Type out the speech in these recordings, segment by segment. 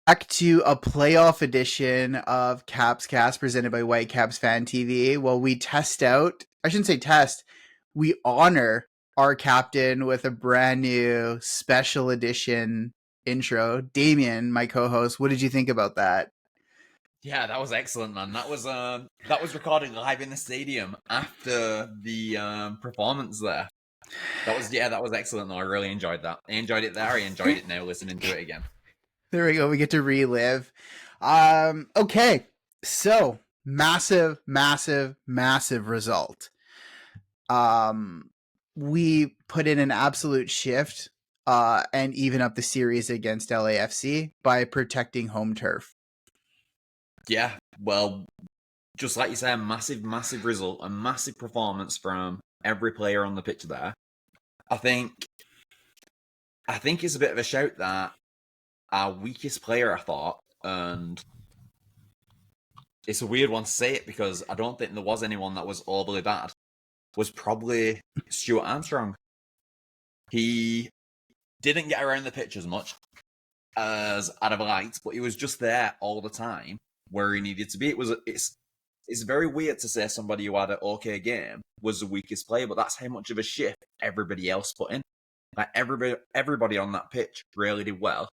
Back to a playoff edition of Caps Cast presented by Whitecaps Fan TV. Well, we test out, I shouldn't say test, we honor our captain with a brand new special edition intro. Damien, my co host, what did you think about that? Yeah, that was excellent, man. That was recorded live in the stadium after the performance there. That was excellent though. I really enjoyed that. I enjoyed it there. I enjoyed it now listening to it again. There we go. We get to relive. Okay. So, massive result. Um, we put in an absolute shift and even up the series against LAFC by protecting home turf. Yeah, well, just like you say, a massive result, a massive performance from every player on the pitch there. I think it's a bit of a shout that our weakest player, I thought, and it's a weird one to say it because I don't think there was anyone that was overly bad, was probably Stuart Armstrong. He didn't get around the pitch as much as I'd have liked, but he was just there all the time where he needed to be. It's very weird to say somebody who had an okay game was the weakest player, but that's how much of a shift everybody else put in. Like everybody on that pitch really did well.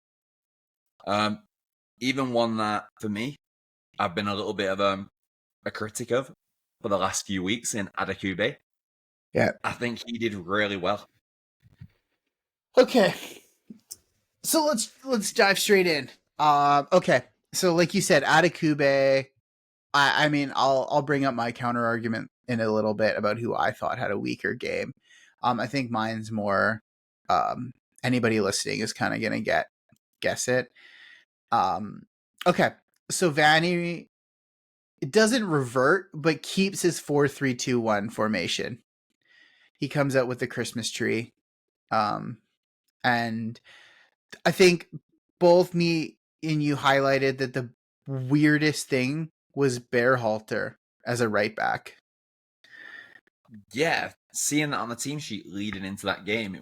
Even one that for me, I've been a little bit of a critic of for the last few weeks in Adekube. Yeah. I think he did really well. Okay. So let's dive straight in. Okay. So like you said, Adekube, I mean, I'll bring up my counter argument in a little bit about who I thought had a weaker game. I think mine's more anybody listening is kind of gonna guess it. Okay. So Vanny, it doesn't revert, but keeps his 4-3-2-1 formation. He comes out with the Christmas tree. And I think both me and you highlighted that the weirdest thing was Bearhalter as a right back. Yeah, seeing that on the team sheet leading into that game,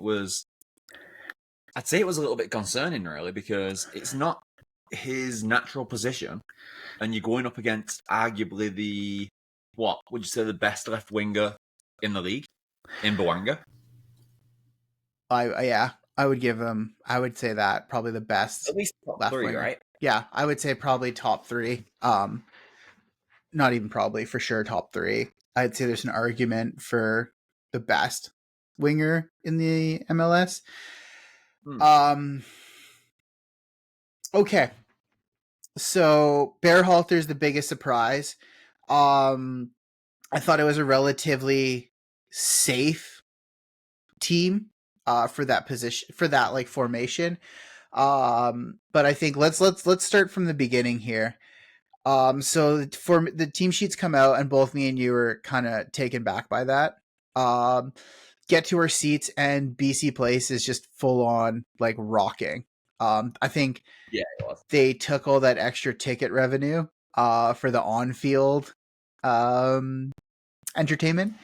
I'd say it was a little bit concerning, really, because it's not his natural position, and you're going up against arguably what would you say, the best left winger in the league, in Bouanga? I would give him. I would say that probably the best At least top left three, winger. right? Yeah, I would say probably top three. Not even probably, for sure top three. I'd say there's an argument for the best winger in the MLS. Okay. So Bearhalter's the biggest surprise. I thought it was a relatively safe team for that position, for that like formation. But I think let's start from the beginning here. So for the team sheets come out, and both me and you were kind of taken back by that. Get to our seats, and BC Place is just full on like rocking. I think Yeah, it was. they took all that extra ticket revenue for the on-field entertainment.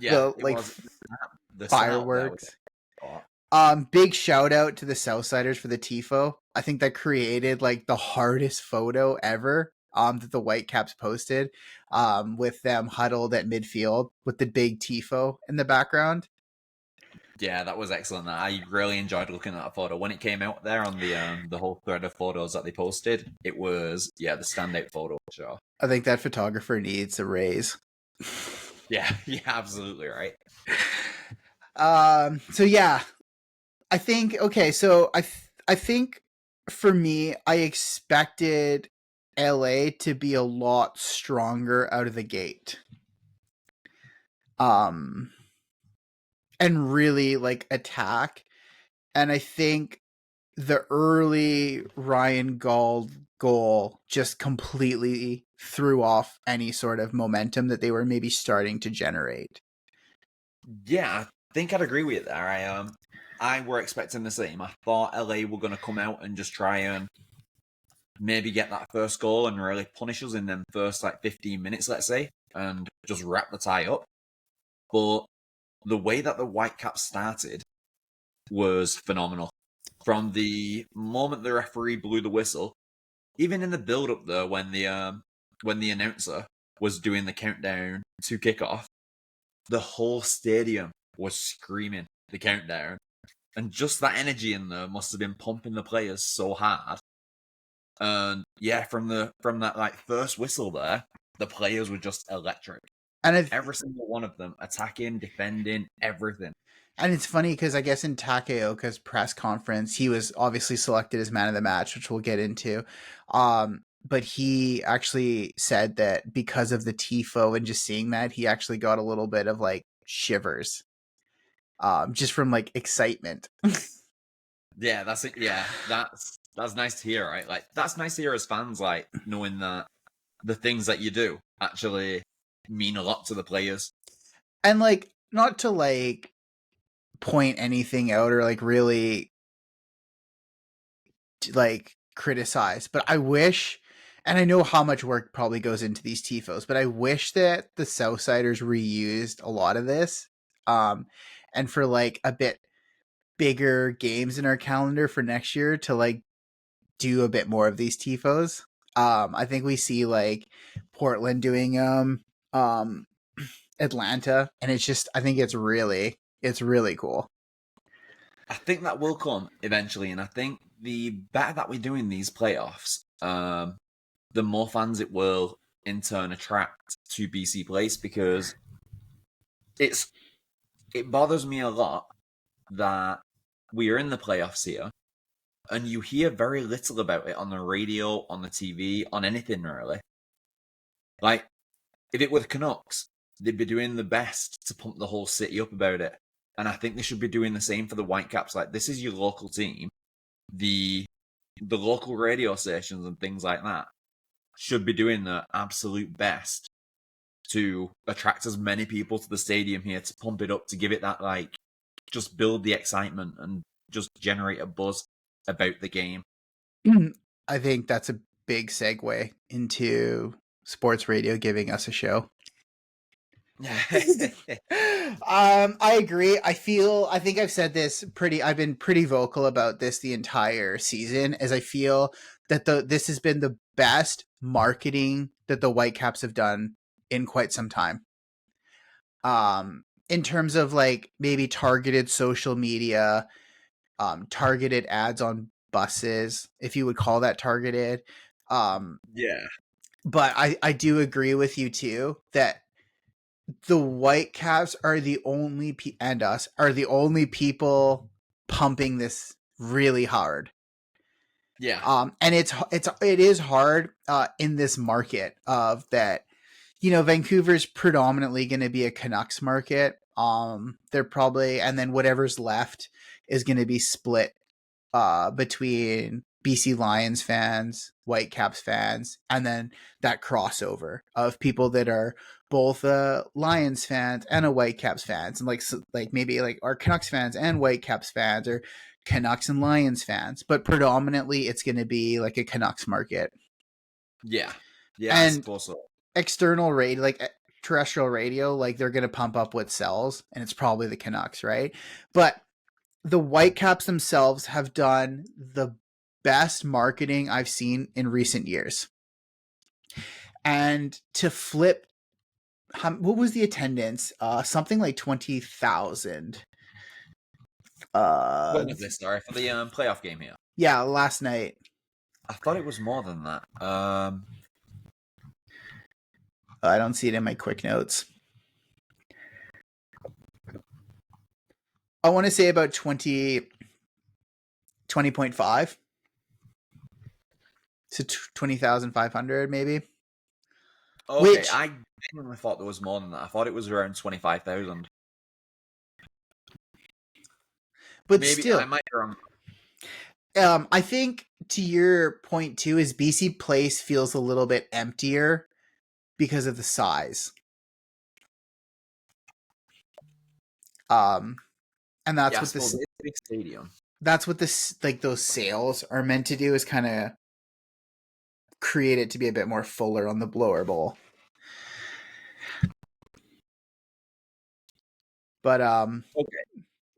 Yeah, The it like was the setup there was. fireworks. Big shout out to the Southsiders for the tifo. I think that created like the hardest photo ever that the Whitecaps posted with them huddled at midfield with the big tifo in the background. Yeah, that was excellent. I really enjoyed looking at that photo when it came out there on the whole thread of photos that they posted. It was the standout photo for sure. I think that photographer needs a raise. Yeah, absolutely right. So yeah, I think okay. So I think for me, I expected LA to be a lot stronger out of the gate. And really like attack. And I think the early Ryan Gauld goal just completely threw off any sort of momentum that they were maybe starting to generate. Yeah, I think I'd agree with you there. I were expecting the same. I thought LA were going to come out and just try and maybe get that first goal and really punish us in them first like 15 minutes, let's say, and just wrap the tie up. But the way that the Whitecaps started was phenomenal. From the moment the referee blew the whistle, even in the build-up though, when the announcer was doing the countdown to kickoff, the whole stadium was screaming the countdown, and just that energy in there must have been pumping the players so hard. And yeah, from that like first whistle there, the players were just electric. And Every single one of them attacking, defending, everything. And it's funny because I guess in Takeoka's press conference, he was obviously selected as man of the match, which we'll get into. But he actually said that because of the tifo and just seeing that, he actually got a little bit of like shivers, just from like excitement. Yeah, that's it. Yeah, that's nice to hear, right? Like that's nice to hear as fans, like knowing that the things that you do actually mean a lot to the players. And like, not to like point anything out or like really like criticize, but I wish, and I know how much work probably goes into these tifos, but I wish that the Southsiders reused a lot of this, and for like a bit bigger games in our calendar for next year to like do a bit more of these tifos. I think we see like Portland doing um Atlanta, and it's just, I think it's really cool. I think that will come eventually, and I think the better that we do in these playoffs, the more fans it will in turn attract to BC Place, because it's it bothers me a lot that we are in the playoffs here and you hear very little about it on the radio, on the TV, on anything really. Like, if it were the Canucks, they'd be doing the best to pump the whole city up about it. And I think they should be doing the same for the Whitecaps. Like, this is your local team. The local radio stations and things like that should be doing their absolute best to attract as many people to the stadium here, to pump it up, to give it that, like, just build the excitement and just generate a buzz about the game. I think that's a big segue into sports radio giving us a show. I agree. I think I've said this I've been pretty vocal about this the entire season, as I feel that this has been the best marketing that the Whitecaps have done in quite some time. In terms of like maybe targeted social media, targeted ads on buses, if you would call that targeted. Yeah. But I do agree with you too that the Whitecaps are the only and us are the only people pumping this really hard. Yeah. And it is hard in this market of that. You know, Vancouver's predominantly going to be a Canucks market. They're probably, and then whatever's left is going to be split between BC Lions fans, Whitecaps fans, and then that crossover of people that are both Lions fans and a Whitecaps fans, and like maybe like our Canucks fans and Whitecaps fans, or Canucks and Lions fans, but predominantly it's going to be like a Canucks market. Yeah. Yeah, I And suppose so. external radio, like terrestrial radio, like they're going to pump up what sells, and it's probably the Canucks, right? But the Whitecaps themselves have done the best marketing I've seen in recent years. And to flip, what was the attendance? Something like 20,000. When was this? Sorry, for the playoff game here. Yeah, last night. I thought it was more than that. I don't see it in my quick notes. I want to say about 20.5. So 20,500 maybe. Okay, Which, I genuinely thought there was more than that. I thought it was around 25,000. but Maybe still, I might be wrong. I think to your point too is BC Place feels a little bit emptier because of the size. And that's Yeah, I what suppose this it's a big stadium. that's what this like those sales are meant to do, is kind of create it to be a bit more fuller on the blower bowl. But Okay.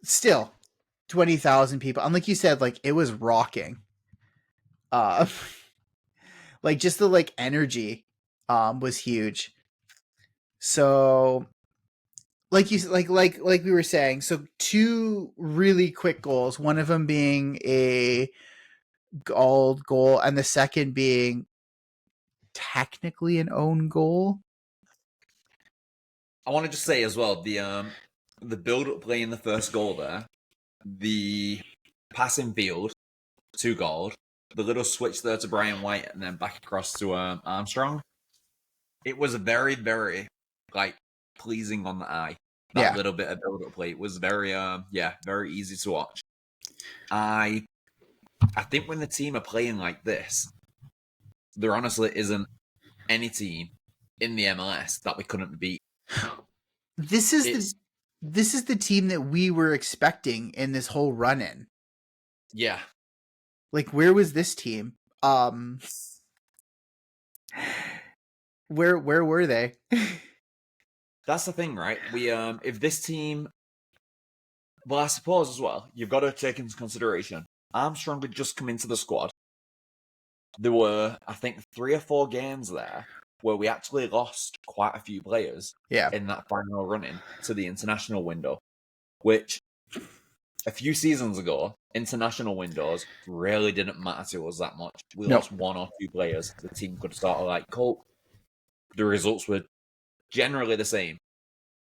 still, 20,000 people. And like you said, like it was rocking. Uh like just the like energy was huge. So like we were saying, so two really quick goals, one of them being a Gauld goal and the second being technically an own goal. I want to just say as well the build up play in the first goal there, the passing field to Gauld, the little switch there to Brian White, and then back across to Armstrong. It was very, very like pleasing on the eye. That Yeah. little bit of build up play, it was very very easy to watch. I think when the team are playing like this, there honestly isn't any team in the MLS that we couldn't beat. This is the team that we were expecting in this whole run in. Yeah. Like, where was this team? Where were they? That's the thing, right? We if this team, well, I suppose as well, you've got to take into consideration Armstrong had just come into the squad. There were, I think, 3 or 4 games there where we actually lost quite a few players in that final run-in to the international window, which a few seasons ago, international windows really didn't matter to us that much. We lost 1 or 2 players. The team could sort of like cope. The results were generally the same.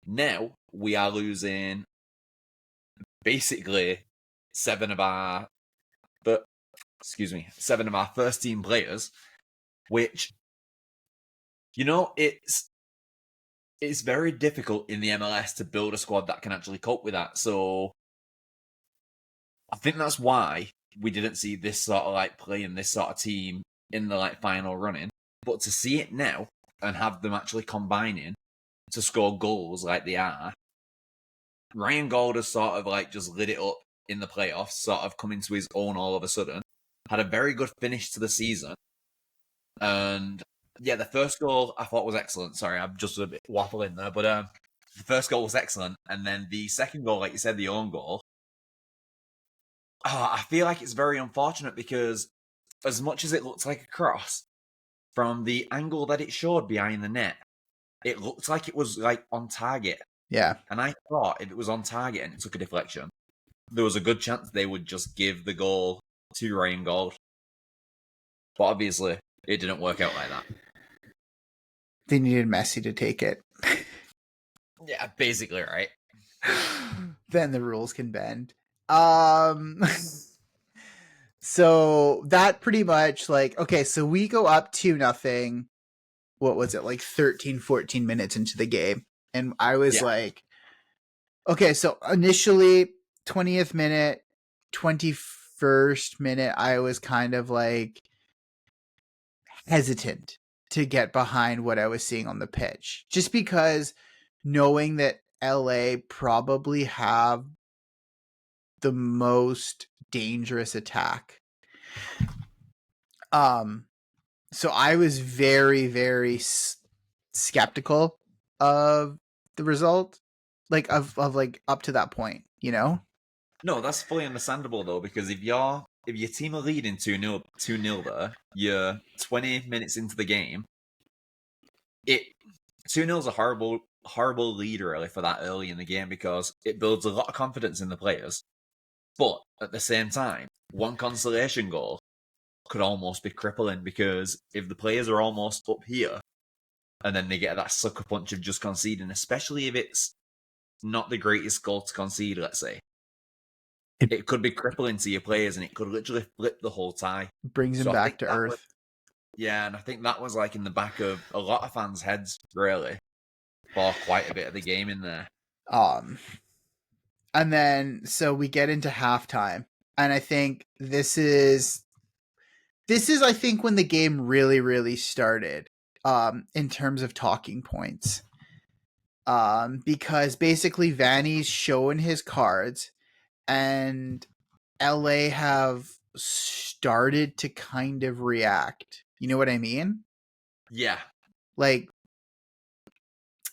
Now, we are losing basically 7 of our first team players, which, you know, it's very difficult in the MLS to build a squad that can actually cope with that. So I think that's why we didn't see this sort of like play in this sort of team in the like final run-in. But to see it now and have them actually combining to score goals like they are, Ryan Gauld has sort of like just lit it up in the playoffs, sort of coming to his own all of a sudden. Had a very good finish to the season. And yeah, the first goal I thought was excellent. Sorry, I'm just a bit waffling there. But the first goal was excellent. And then the second goal, like you said, the own goal, I feel like it's very unfortunate because as much as it looks like a cross, from the angle that it showed behind the net, it looked like it was like on target. Yeah. And I thought if it was on target and it took a deflection, there was a good chance they would just give the goal to Ryan Gauld. But obviously, it didn't work out like that. They needed Messi to take it. Yeah, basically, right? Then the rules can bend. So that pretty much like, okay, so we go up 2-0. What was it, like 13, 14 minutes into the game? And I was like, okay, so initially 20th minute, 21st minute, I was kind of like hesitant to get behind what I was seeing on the pitch. Just because knowing that LA probably have the most dangerous attack. So I was very, very skeptical of the result, like of like up to that point, you know? No, that's fully understandable though, because if your team are leading 2-0 there, you're 20 minutes into the game. 2-0 is a horrible lead really for that early in the game because it builds a lot of confidence in the players. But at the same time, one consolation goal could almost be crippling because if the players are almost up here and then they get that sucker punch of just conceding, especially if it's not the greatest goal to concede, let's say, it could be crippling to your players and it could literally flip the whole tie. Brings them back to earth. And I think that was like in the back of a lot of fans' heads, really, for quite a bit of the game in there. And then so we get into halftime, and I think this is I think when the game really, really started, in terms of talking points. Because basically Vanny's showing his cards and LA have started to kind of react. You know what I mean? Yeah. Like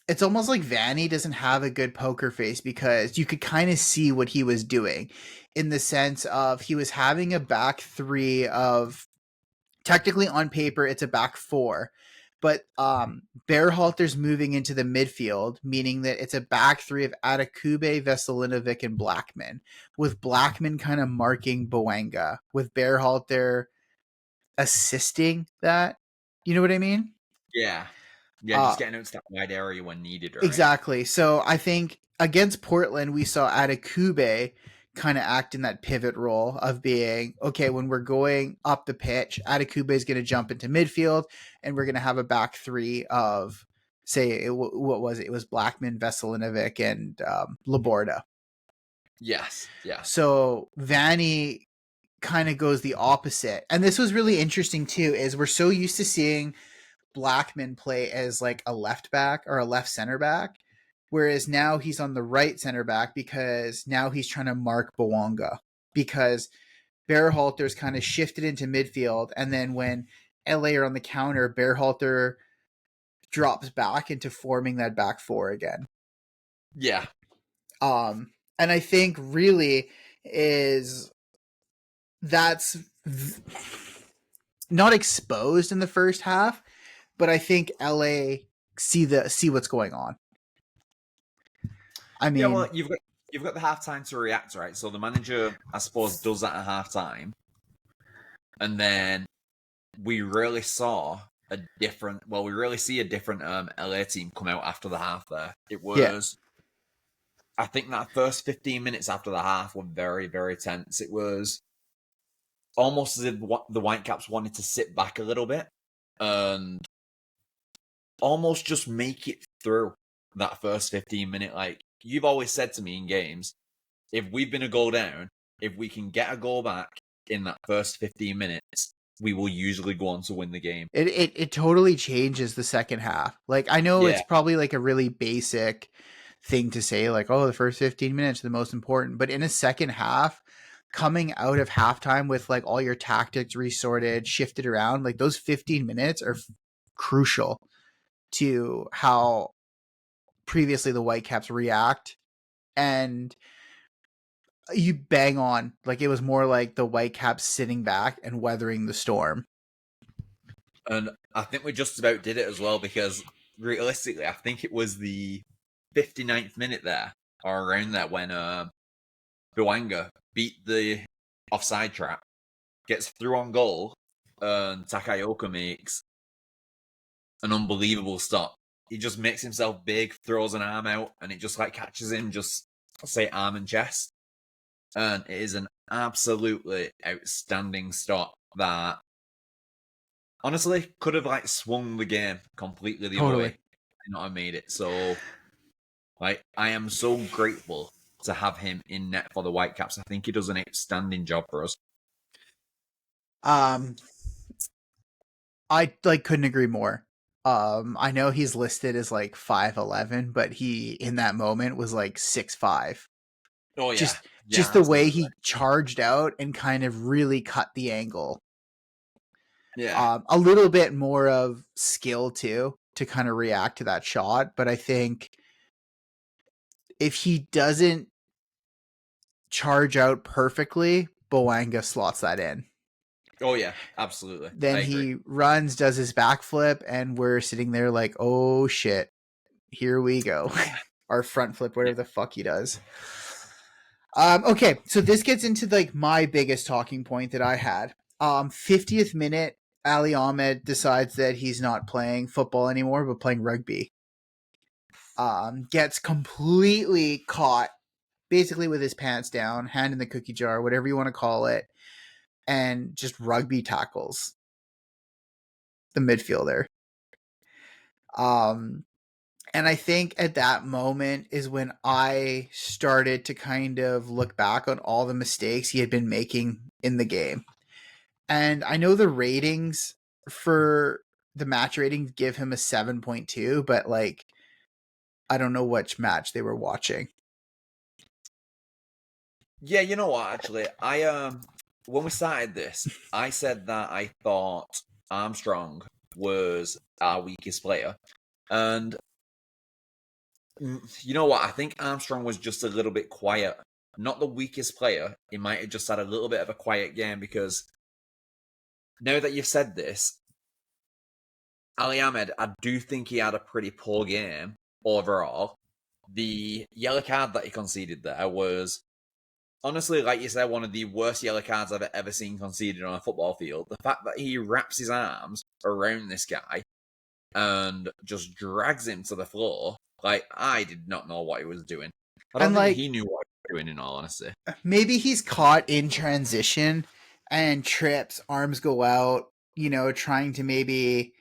it's almost like Vanny doesn't have a good poker face because you could kind of see what he was doing in the sense of he was having a back three of technically on paper it's a back four, but Berhalter's moving into the midfield, meaning that it's a back three of Adekube, Veselinovic, and Blackman, with Blackman kind of marking Boanga, with Berhalter assisting that. You know what I mean? Yeah. Yeah, Uh, just getting out to that wide area when needed, right? exactly. So I think against Portland, we saw Adekube kind of act in that pivot role of being okay when we're going up the pitch. Adekube is going to jump into midfield, and we're going to have a back three of say what was it? It was Blackman, Veselinovic, and Laborda. Yes. Yeah. So Vanny kind of goes the opposite, and this was really interesting too. Is we're so used to seeing Blackman play as like a left back or a left center back, whereas now he's on the right center back because now he's trying to mark Bawanga because Berhalter's kind of shifted into midfield, and then when LA are on the counter, Berhalter drops back into forming that back four again. Yeah. And I think really is that's not exposed in the first half, but I think LA see what's going on. I Yeah, mean, well, you've got the halftime to react, right? So the manager, I suppose, does that at halftime, and then we really saw a different. Well, we really see a different LA team come out after the half. There, it yeah, was. I think that first 15 minutes after the half were very, very tense. It was almost as if the Whitecaps wanted to sit back a little bit and almost just make it through that first 15-minute. Like you've always said to me in games, if we've been a goal down, if we can get a goal back in that first 15 minutes, we will usually go on to win the game. it totally changes the second half. Like I know Yeah. it's probably like a really basic thing to say, like, oh, the first 15 minutes are the most important, but in a second half, coming out of halftime with like all your tactics resorted, shifted around, like those 15 minutes are crucial to how previously the Whitecaps react. And you bang on, like it was more like the Whitecaps sitting back and weathering the storm. And I think we just about did it as well because realistically, I think it was the 59th minute there or around there when Buanga beat the offside trap, gets through on goal, and Takayoka makes an unbelievable stop. He just makes himself big, throws an arm out, and it just like catches him, just say arm and chest. And it is an absolutely outstanding stop that honestly could have like swung the game completely the other way. Totally. You know, I made it. So like I am so grateful to have him in net for the Whitecaps. I think he does an outstanding job for us. Um, I like couldn't agree more. I know he's listed as like 5'11", but he in that moment was like 6'5". Oh yeah. Yeah, Just the way absolutely. he charged out and kind of really cut the angle. Yeah. A little bit more of skill too to kind of react to that shot, but I think if he doesn't charge out perfectly, Boanga slots that in. Oh yeah, absolutely. I Then agree. he runs, does his backflip, and we're sitting there like, oh shit, here we go. Our front flip, Yeah. whatever the fuck he does. Okay, so this gets into like my biggest talking point that I had. 50th minute, Ali Ahmed decides that he's not playing football anymore, but playing rugby. Gets completely caught, basically with his pants down, hand in the cookie jar, whatever you want to call it, and just rugby tackles the midfielder. Um, and I think at that moment is when I started to kind of look back on all the mistakes he had been making in the game. And I know the ratings for the match ratings give him a 7.2, but like I don't know which match they were watching. Yeah, you know what? Actually, I when we started this, I said that I thought Armstrong was our weakest player, and You know what? I think Armstrong was just a little bit quiet. Not the weakest player. He might have just had a little bit of a quiet game because now that you've said this, Ali Ahmed, I do think he had a pretty poor game overall. The yellow card that he conceded there was honestly, like you said, one of the worst yellow cards I've ever seen conceded on a football field. The fact that he wraps his arms around this guy and just drags him to the floor, like, I did not know what he was doing. I don't And think like he knew what he was doing, in all honesty. maybe he's caught in transition and trips, arms go out, trying to maybe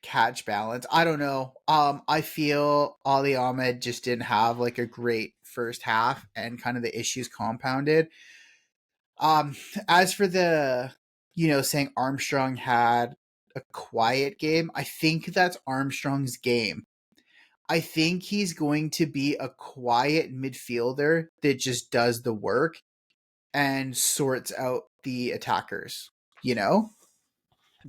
catch balance. I don't know. I feel Ali Ahmed just didn't have like a great first half and kind of the issues compounded. Um, as for the, saying Armstrong had a quiet game, I think that's Armstrong's game. I think he's going to be a quiet midfielder that just does the work and sorts out the attackers, you know?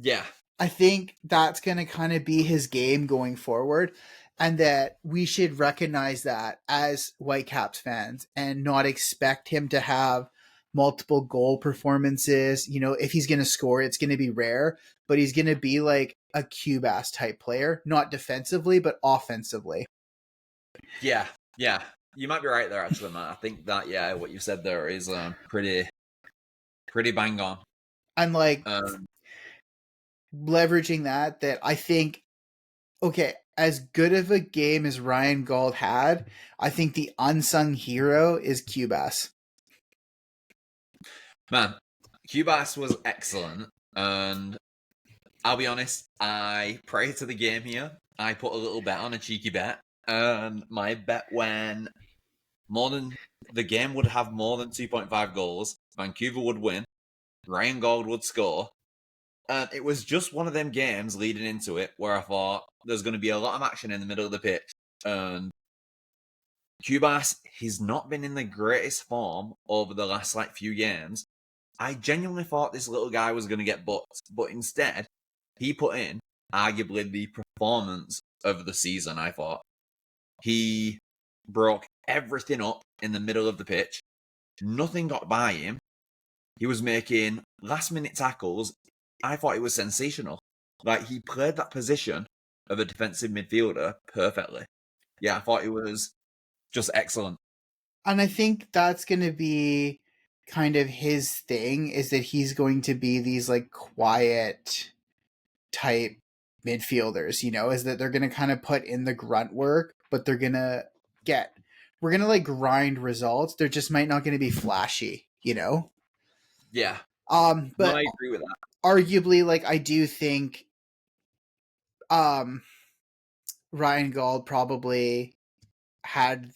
Yeah, I think that's going to kind of be his game going forward, and that we should recognize that as Whitecaps fans and not expect him to have multiple goal performances. If he's going to score, it's going to be rare, but he's going to be like a Cubas type player, not defensively, but offensively. yeah, yeah. You might be right there, actually, Matt. I think that, yeah, what you said there is pretty bang on. I'm like Um, leveraging that I think, okay, as good of a game as Ryan Gauld had, I think the unsung hero is Cubas. Man, Cubas was excellent, and I'll be honest, prior to the game here, I put a little bet on a cheeky bet, and my bet when the game would have more than 2.5 goals, Vancouver would win, Ryan Gauld would score, and it was just one of them games leading into it where I thought there's going to be a lot of action in the middle of the pitch, and Cubas, he's not been in the greatest form over the last few games. I genuinely thought this little guy was going to get booked, but instead, he put in arguably the performance of the season, I thought. He broke everything up in the middle of the pitch. Nothing got by him. He was making last minute tackles. I thought it was sensational. Like, he played that position of a defensive midfielder perfectly. Yeah, I thought it was just excellent. And I think that's going to be kind of his thing, is that he's going to be these like quiet type midfielders, is that they're going to kind of put in the grunt work, but we're going to like grind results. They're just might not going to be flashy. Yeah. No, But I agree with that. arguably, like, I do think um Ryan Gauld probably had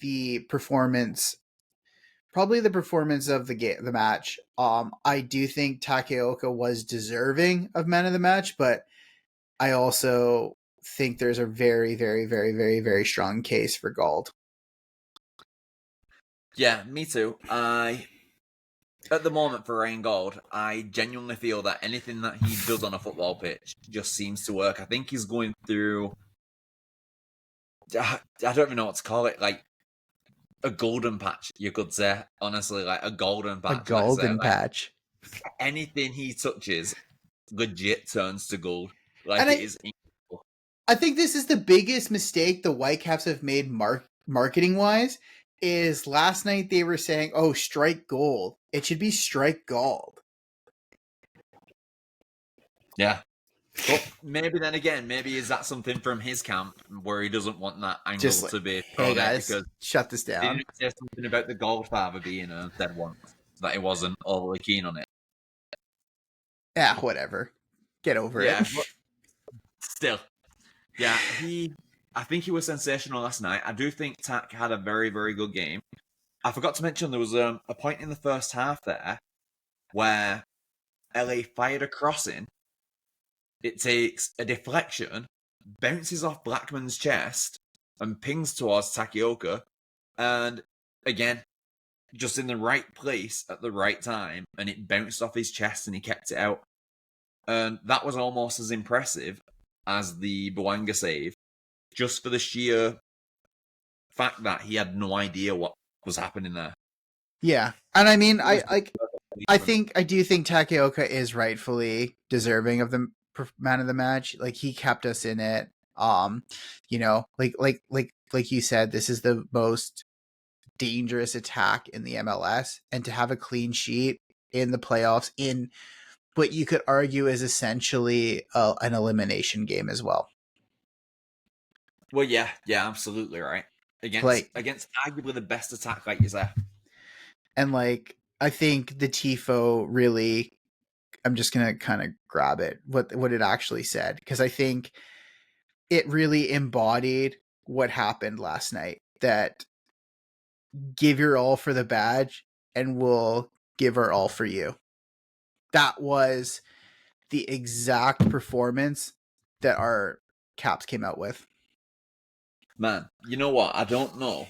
probably the performance of the match. I do think Takaoka was deserving of man of the match, but I also think there's a very, very, very, very, very strong case for Gauld. Yeah, me too. At the moment for Ryan Gauld, I genuinely feel that anything that he does on a football pitch just seems to work. I think he's going through, I don't even know what to call it, like a golden patch, you could say. Honestly, like a golden A patch, let's say. golden Like, patch. anything he touches legit turns to gold. Like, And it is incredible. I think this is the biggest mistake the Whitecaps have made marketing wise. Is last night they were saying, "Oh, strike gold." It should be strike Gauld. Yeah. But maybe then again, maybe is that something from his camp where he doesn't want that angle Just like, to be hey thrown out guys, because shut this didn't down. say something about the Goldfather being a dead one, that he wasn't overly keen on it. Yeah, whatever. Get over it. Yeah, but still, yeah, I think he was sensational last night. I do think Tak had a very, very good game. I forgot to mention there was a point in the first half there where LA fired a crossing. It takes a deflection, bounces off Blackman's chest, and pings towards Takioka. And again, just in the right place at the right time, and it bounced off his chest and he kept it out. And that was almost as impressive as the Bouanga save, just for the sheer fact that he had no idea what was happening there. Yeah, and I mean, I Different. do think Takeoka is rightfully deserving of the man of the match. Like he kept us in it. You know, like you said, this is the most dangerous attack in the MLS, and to have a clean sheet in the playoffs in what you could argue is essentially an elimination game as well. Well, yeah, absolutely right. Like, Against arguably the best attack, like you said. and like I think the tifo really. I'm just gonna kind of grab it what it actually said, because I think it really embodied what happened last night. That give your all for the badge, and we'll give our all for you. That was the exact performance that our Caps came out with. Man, you know what? I don't know.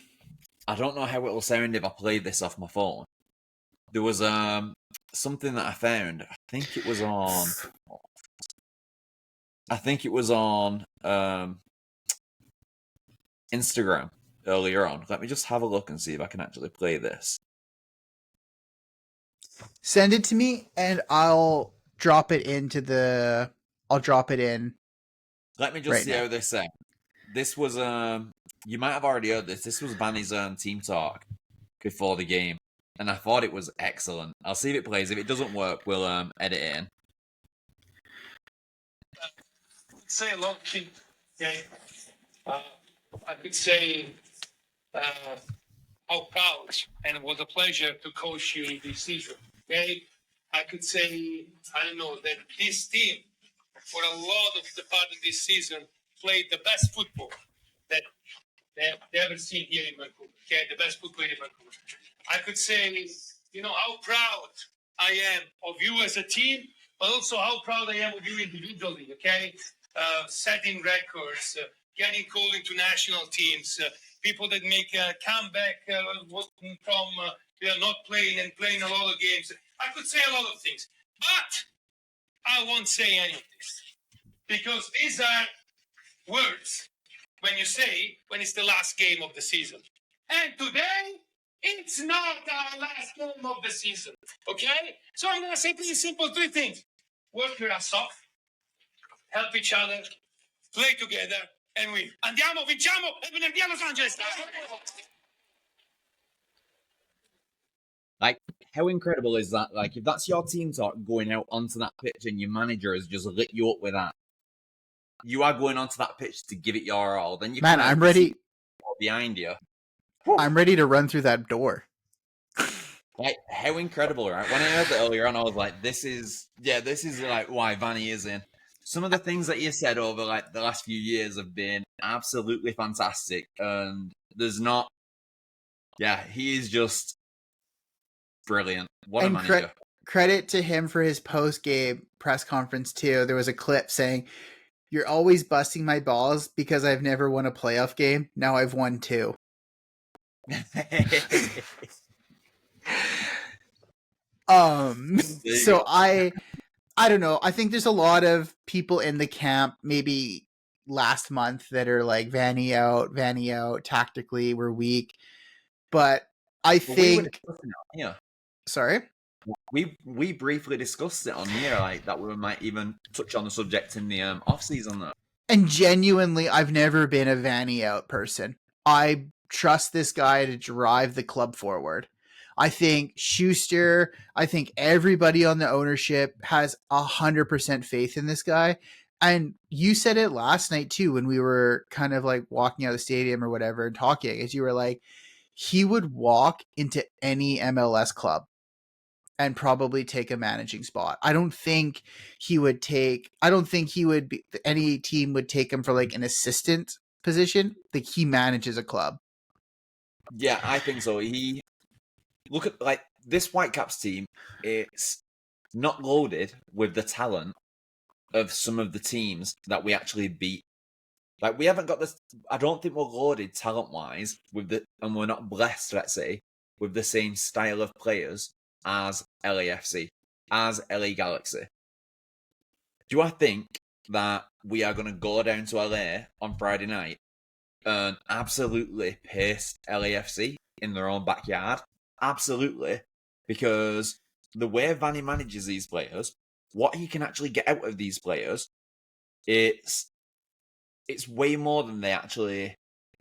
I don't know how it'll sound if I play this off my phone. There was something that I found. I think it was on Instagram earlier on. Let me just have a look and see if I can actually play this. Send it to me, and I'll drop it into the. I'll drop it in. Let me just Right see now. how they say. This was you might have already heard this. This was Vanny's team talk before the game, and I thought it was excellent. I'll see if it plays. If it doesn't work, we'll edit it in. Say a lot of things. Okay, I could say how proud and it was a pleasure to coach you this season. Okay, I could say I don't know that this team for a lot of the part of this season played the best football that they ever seen here in Vancouver. Okay, the best football in Vancouver. I could say, you know, how proud I am of you as a team, but also how proud I am of you individually. Okay, setting records, getting called into national teams, people that make a comeback from not playing and playing a lot of games. I could say a lot of things, but I won't say any of this because these are words when it's the last game of the season. And today, it's not our last game of the season. Okay? So I'm going to say pretty simple three things. Work your ass off, help each other, play together, and win. Andiamo, vinciamo e venerdì a Los Angeles. Like, how incredible is that? Like, if that's your team talk going out onto that pitch and your manager has just lit you up with that, you are going onto that pitch to give it your all. Then you Man, I'm ready behind you. I'm ready to run through that door. Like, how incredible, right? When I heard that earlier on, I was like, this is like why Vanny is in. Some of the things that you said over like the last few years have been absolutely fantastic. And he is just brilliant. What a manager. Credit to him for his post-game press conference too. There was a clip saying, "You're always busting my balls because I've never won a playoff game. Now I've won 2." So I don't know. I think there's a lot of people in the camp maybe last month that are like Vanny out. Tactically, we're weak. But I think sorry? We briefly discussed it on here, like that we might even touch on the subject in the off season though. And genuinely, I've never been a Vanny out person. I trust this guy to drive the club forward. I think Schuster, I think everybody on the ownership has 100% faith in this guy. And you said it last night too, when we were kind of like walking out of the stadium or whatever and talking, as you were like, he would walk into any MLS club and probably take a managing spot. I don't think any team would take him for like an assistant position. Like he manages a club. Yeah, I think so. Look at like this Whitecaps team, it's not loaded with the talent of some of the teams that we actually beat. Like we haven't got this. I don't think we're loaded talent-wise and we're not blessed, let's say, with the same style of players as LAFC, as LA Galaxy. Do I think that we are going to go down to LA on Friday night and absolutely paced LAFC in their own backyard. Absolutely. Because the way Vanny manages these players, what he can actually get out of these players, it's way more than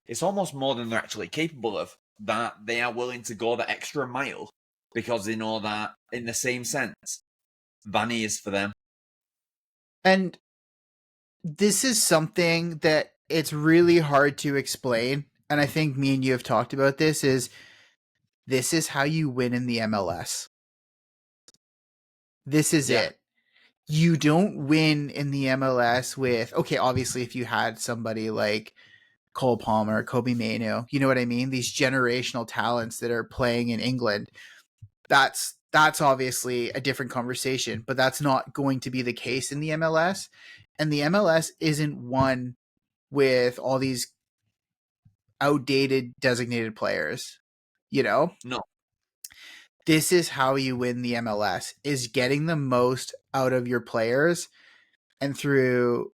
it's almost more than they're actually capable of, that they are willing to go the extra mile because they know that, in the same sense, Vanny is for them. And this is something that it's really hard to explain. And I think me and you have talked about this is how you win in the MLS. This is Yeah. it. You don't win in the MLS with, okay, obviously if you had somebody like Cole Palmer, Kobe Mainu, you know what I mean? These generational talents that are playing in England, that's obviously a different conversation, but that's not going to be the case in the MLS. And the MLS isn't one with all these outdated designated players, you know? No. This is how you win the MLS, is getting the most out of your players and through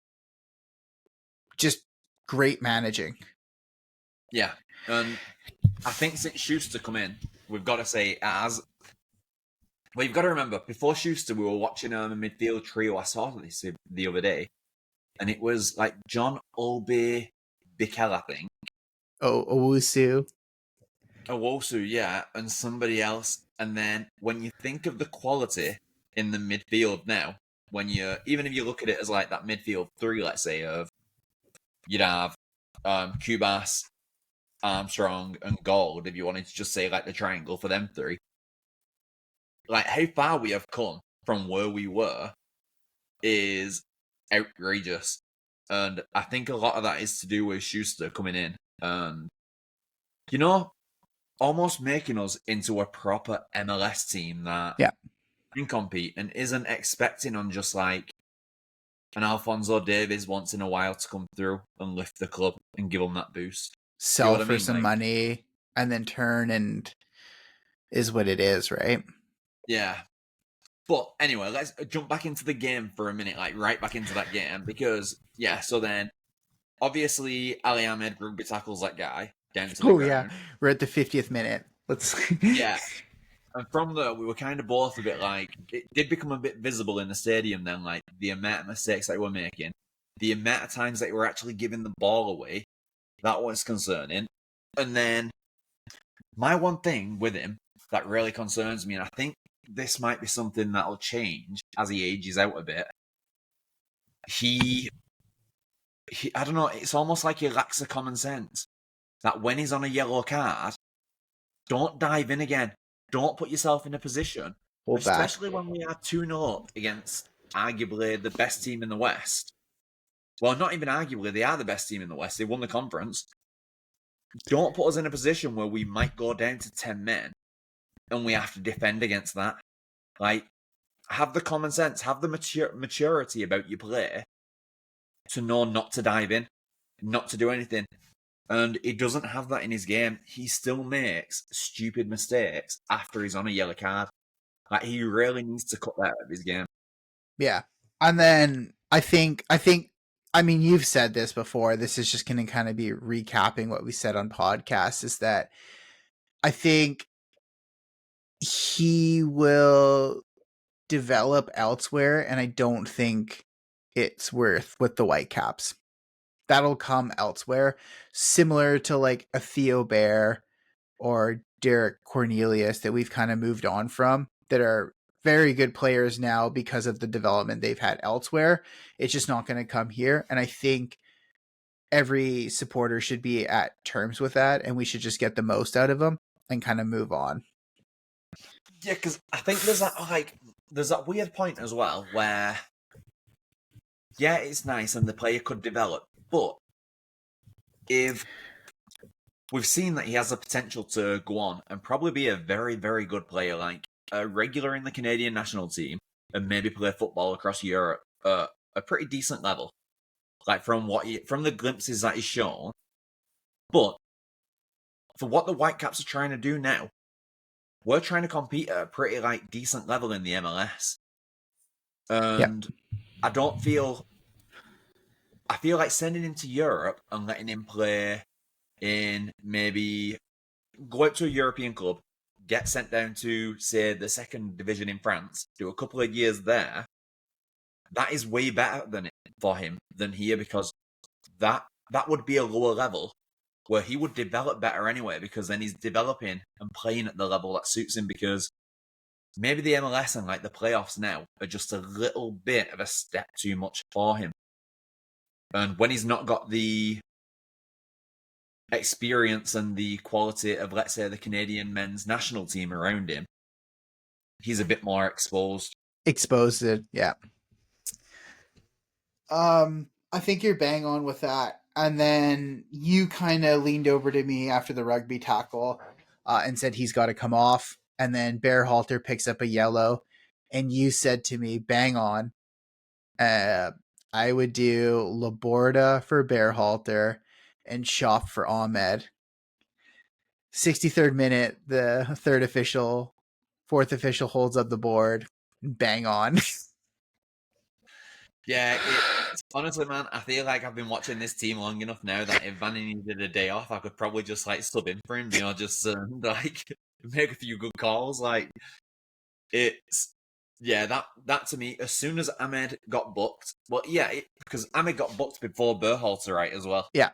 just great managing. Yeah. And I think since Schuster come in, we've got to say, well, you've got to remember, before Schuster, we were watching a midfield trio. I saw this the other day, and it was like John Olby Bikel, I think. Oh, Owusu. Owosu, yeah, and somebody else. And then when you think of the quality in the midfield now, even if you look at it as like that midfield three, let's say, you'd have Kubas, Armstrong, and Gauld, if you wanted to just say like the triangle for them three. Like, how far we have come from where we were is outrageous. And I think a lot of that is to do with Schuster coming in and, almost making us into a proper MLS team that can compete and isn't expecting on just like an Alphonso Davies once in a while to come through and lift the club and give them that boost. Sell for some money and then turn and is what it is, right? Yeah. But anyway, let's jump back into the game for a minute, like right back into that game, because, so then, obviously, Ali Ahmed rugby tackles that guy down to the ground. Yeah, we're at the 50th minute. Let's... Yeah. And from there, we were kind of both a bit like, it did become a bit visible in the stadium then, like, the amount of mistakes that we were making, the amount of times that we were actually giving the ball away, that was concerning. And then, my one thing with him that really concerns me, and I think this might be something that'll change as he ages out a bit. He I don't know, it's almost like he lacks the common sense that when he's on a yellow card, don't dive in again. Don't put yourself in a position, especially when we are 2-0 up against arguably the best team in the West. Well, not even arguably, they are the best team in the West. They won the conference. Don't put us in a position where we might go down to 10 men and we have to defend against that. Like, have the common sense, have the maturity about your play to know not to dive in, not to do anything. And he doesn't have that in his game. He still makes stupid mistakes after he's on a yellow card. Like, he really needs to cut that out of his game. Yeah. And then I think, I mean, you've said this before. This is just going to kind of be recapping what we said on podcasts, is that I think he will develop elsewhere, and I don't think it's worth with the Whitecaps. That'll come elsewhere, similar to like a Theo Bear or Derek Cornelius that we've kind of moved on from, that are very good players now because of the development they've had elsewhere. It's just not going to come here. And I think every supporter should be at terms with that, and we should just get the most out of them and kind of move on. Yeah, because I think there's that weird point as well where, yeah, it's nice and the player could develop, but if we've seen that he has the potential to go on and probably be a very, very good player, like a regular in the Canadian national team, and maybe play football across Europe at a pretty decent level, like from the glimpses that he's shown. But for what the Whitecaps are trying to do now, we're trying to compete at a pretty like decent level in the MLS. And I feel like sending him to Europe and letting him play in maybe go out to a European club, get sent down to, say, the second division in France, do a couple of years there, that is way better for him than here, because that would be a lower level where he would develop better anyway, because then he's developing and playing at the level that suits him, because maybe the MLS and like the playoffs now are just a little bit of a step too much for him. And when he's not got the experience and the quality of, let's say, the Canadian men's national team around him, he's a bit more exposed. Yeah. I think you're bang on with that. And then you kind of leaned over to me after the rugby tackle and said he's got to come off. And then Berhalter picks up a yellow, and you said to me, bang on. I would do Laborda for Berhalter and Shop for Ahmed. 63rd minute, the fourth official holds up the board. Bang on. Yeah, honestly, man, I feel like I've been watching this team long enough now that if Vanny needed a day off, I could probably just like sub in for him, just like make a few good calls. Like it's that to me, as soon as Ahmed got booked, because Ahmed got booked before Berhalter, right, as well. Yeah.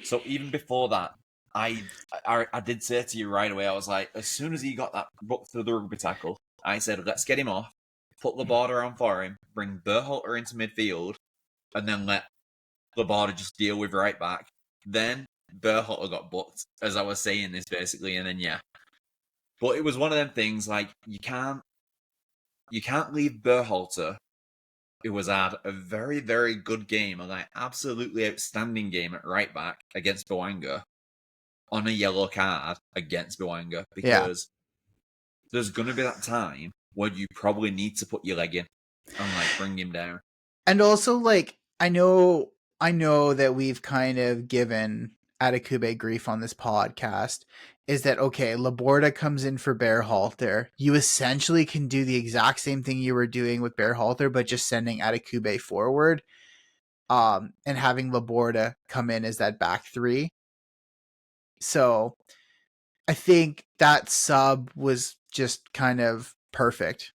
So even before that, I did say to you right away, I was like, as soon as he got that booked for the rugby tackle, I said, let's get him off. Put Laborda on for him, bring Berhalter into midfield, and then let Laborda just deal with right back. Then Berhalter got booked, as I was saying this basically, and then But it was one of them things, like, you can't leave Berhalter, who has had a very, very good game, a like absolutely outstanding game at right back against Bouanga, on a yellow card against Bouanga, because there's going to be that time where you probably need to put your leg in and like bring him down. And also, like, I know that we've kind of given Adekube grief on this podcast, is that, okay, Laborda comes in for Berhalter. You essentially can do the exact same thing you were doing with Berhalter, but just sending Adekube forward, and having Laborda come in as that back three. So I think that sub was just kind of perfect.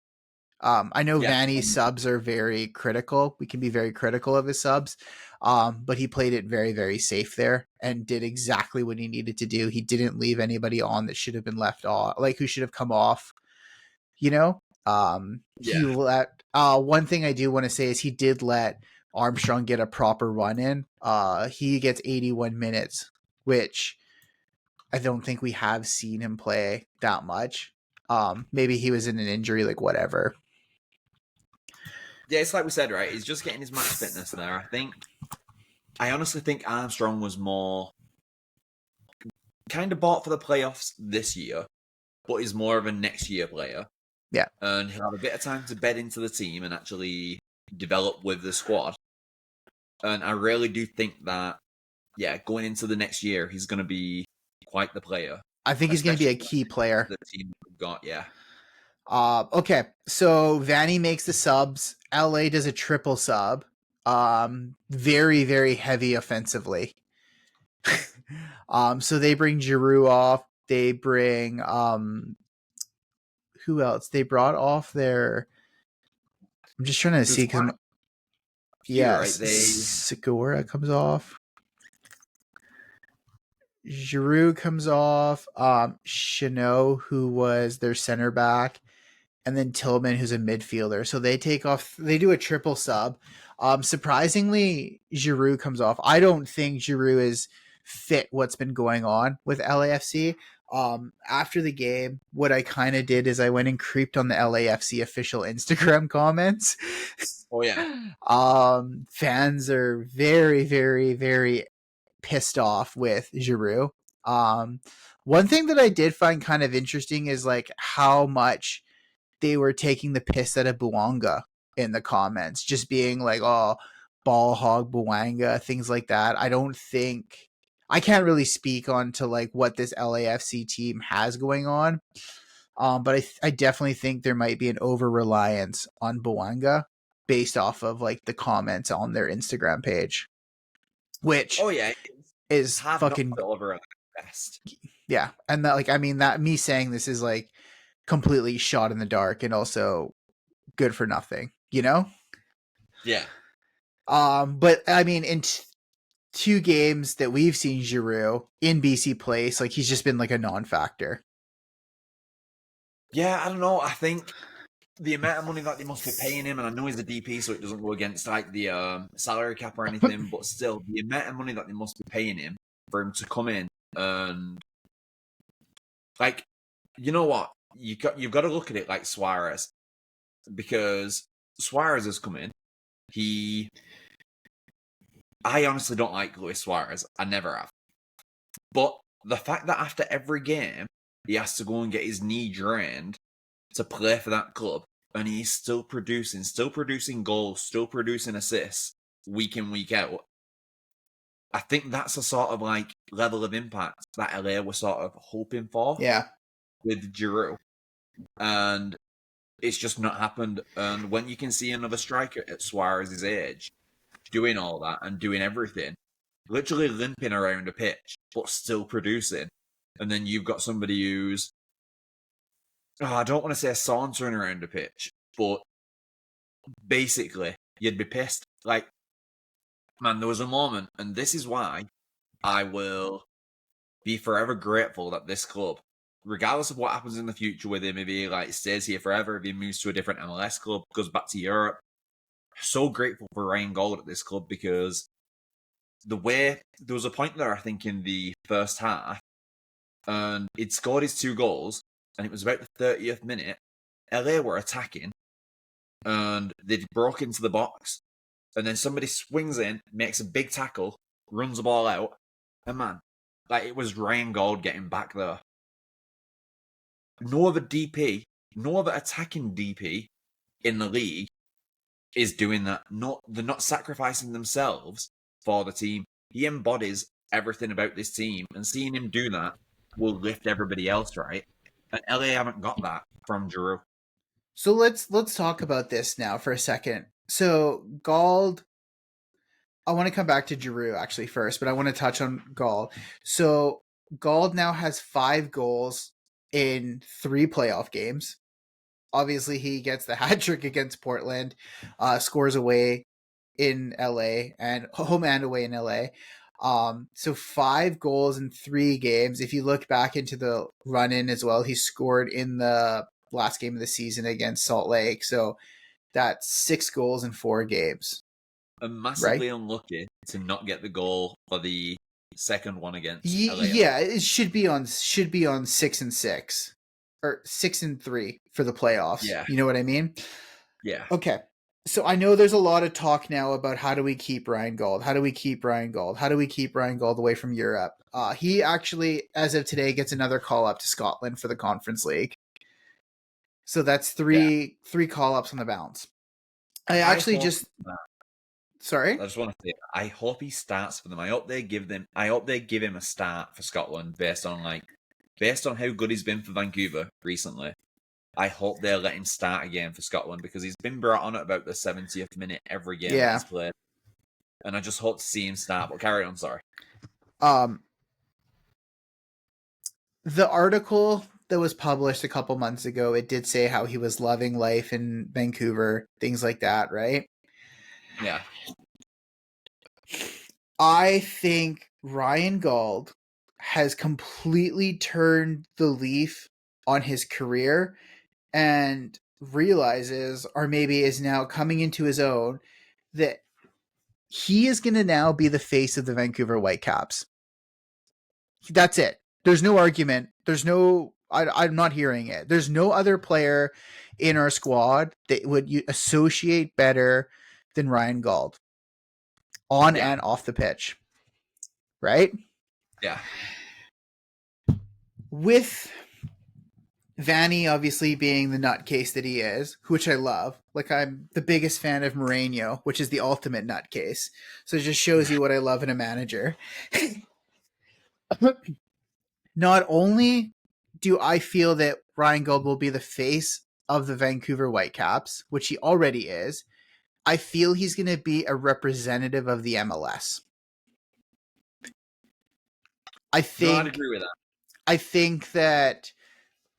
I know Vanny's subs are very critical. We can be very critical of his subs, but he played it very, very safe there and did exactly what he needed to do. He didn't leave anybody on that should have been left off, like who should have come off. He let. One thing I do want to say is he did let Armstrong get a proper run in. He gets 81 minutes, which I don't think we have seen him play that much. Maybe he was in an injury, like whatever. Yeah, it's like we said, right? He's just getting his match fitness there. I honestly think Armstrong was more kind of bought for the playoffs this year, but is more of a next year player. Yeah. And he'll have a bit of time to bed into the team and actually develop with the squad. And I really do think that, going into the next year, he's going to be quite the player. I think he's going to be a key player. The team got, okay, so Vanny makes the subs. LA does a triple sub. Very, very heavy offensively. So they bring Giroux off. They bring who else? They brought off their. I'm just trying to see because Segura comes off. Giroux comes off. Chanot, who was their center back, and then Tillman, who's a midfielder. So they take off. They do a triple sub. Surprisingly, Giroux comes off. I don't think Giroux is fit what's been going on with LAFC. After the game, what I kind of did is I went and creeped on the LAFC official Instagram comments. Oh yeah. Fans are very, very, very pissed off with Giroux. One thing that I did find kind of interesting is like how much they were taking the piss out of Bouanga in the comments, just being like, oh, ball hog Bouanga, things like that. I can't really speak on to like what this LAFC team has going on. But I definitely think there might be an over-reliance on Bouanga based off of like the comments on their Instagram page. Which, is hard fucking not to Oliver at best. yeah. And that, like, I mean, that me saying this is like completely shot in the dark and also good for nothing, you know? Yeah. But I mean, in two games that we've seen Giroud in BC Place, like he's just been like a non-factor. Yeah, I don't know. I think the amount of money that they must be paying him, and I know he's a DP, so it doesn't go against like the salary cap or anything, but still, the amount of money that they must be paying him for him to come in and like, you know what? You've got to look at it like Suarez, because Suarez has come in. I honestly don't like Luis Suarez. I never have. But the fact that after every game he has to go and get his knee drained to play for that club, and he's still producing goals, still producing assists week in, week out. I think that's a sort of like level of impact that LA was sort of hoping for with Giroud. And it's just not happened. And when you can see another striker at Suarez's age doing all that and doing everything, literally limping around a pitch, but still producing, and then you've got somebody who's, I don't want to say sauntering around a pitch, but basically, you'd be pissed. Like, man, there was a moment, and this is why I will be forever grateful that this club, regardless of what happens in the future with him, if he like stays here forever, if he moves to a different MLS club, goes back to Europe, so grateful for Ryan Gauld at this club, because the way there was a point there, I think, in the first half, and he'd scored his 2 goals, and it was about the 30th minute. LA were attacking, and they'd broke into the box, and then somebody swings in, makes a big tackle, runs the ball out, and man, like, it was Ryan Gauld getting back there. No other DP, no other attacking DP in the league is doing that. They're not sacrificing themselves for the team. He embodies everything about this team, and seeing him do that will lift everybody else, right? And LA haven't got that from Giroud. So let's talk about this now for a second. So Gauld, I want to come back to Giroud actually first, but I want to touch on Gauld. So Gauld now has 5 goals in 3 playoff games. Obviously, he gets the hat trick against Portland, scores away in LA and home and away in LA. So 5 goals in 3 games. If you look back into the run-in as well, he scored in the last game of the season against Salt Lake. So that's 6 goals in 4 games. And massively unlucky to not get the goal for the second one against LA. Yeah, it should be on 6 and 6 or 6 and 3 for the playoffs. Yeah. You know what I mean? Yeah. Okay. So I know there's a lot of talk now about how do we keep Ryan Gauld? How do we keep Ryan Gauld? How do we keep Ryan Gauld away from Europe? He actually, as of today, gets another call up to Scotland for the Conference League. So that's three call-ups on the bounce. Sorry? I just want to say, I hope he starts for them. I hope they give him a start for Scotland based on how good he's been for Vancouver recently. I hope they'll let him start again for Scotland, because he's been brought on at about the 70th minute every game that he's played. And I just hope to see him start. But carry on, sorry. The article that was published a couple months ago, it did say how he was loving life in Vancouver, things like that, right? Yeah. I think Ryan Gauld has completely turned the leaf on his career and realizes, or maybe is now coming into his own, that he is going to now be the face of the Vancouver Whitecaps. That's it. There's no argument. I'm not hearing it. There's no other player in our squad that would you associate better than Ryan Gauld on and off the pitch. Right? Yeah. With Vanny obviously being the nutcase that he is, which I love. Like, I'm the biggest fan of Moreno, which is the ultimate nutcase. So it just shows you what I love in a manager. Not only do I feel that Ryan Gauld will be the face of the Vancouver Whitecaps, which he already is, I feel he's going to be a representative of the MLS. I No, I'd think agree with that. I think that